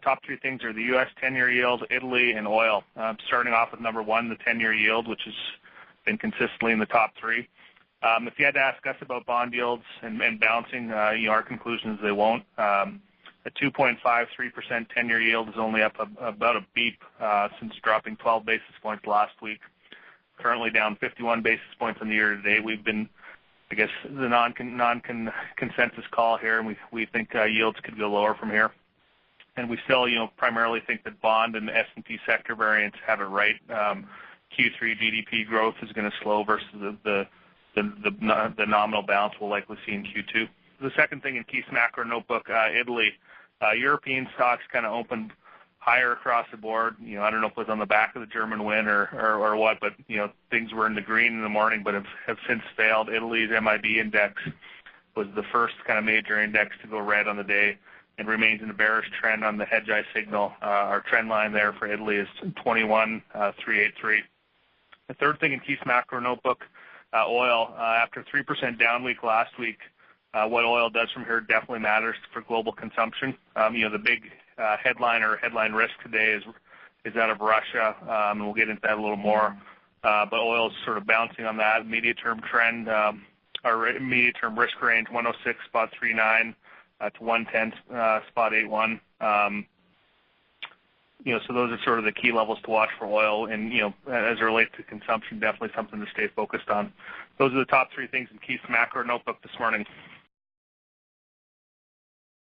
top three things are the U.S. 10-year yield, Italy, and oil. Starting off with number one, the 10-year yield, which has been consistently in the top three. If you had to ask us about bond yields and bouncing, our conclusion is they won't. A 2.53% 10-year yield is only up about a beep since dropping 12 basis points last week. Currently down 51 basis points on the year to date. We've been, I guess, the non-consensus call here, and we think yields could go lower from here. And we still, primarily think that bond and S&P sector variants have it right. Q3 GDP growth is going to slow versus the nominal bounce we'll likely see in Q2. The second thing in Keith's macro notebook, Italy. European stocks kind of opened higher across the board. I don't know if it was on the back of the German win or what, but things were in the green in the morning, but have since failed. Italy's MIB index was the first kind of major index to go red on the day and remains in a bearish trend on the Hedgeye signal. Our trend line there for Italy is 21,383. The third thing in Keith's macro notebook, oil. After a 3% down week last week, what oil does from here definitely matters for global consumption. The big headline risk today is out of Russia, and we'll get into that a little more. But oil is sort of bouncing on that. Immediate-term trend, our immediate-term risk range, 106.39 to 110.81. So those are sort of the key levels to watch for oil, and as it relates to consumption, definitely something to stay focused on. Those are the top three things in Keith's macro notebook this morning.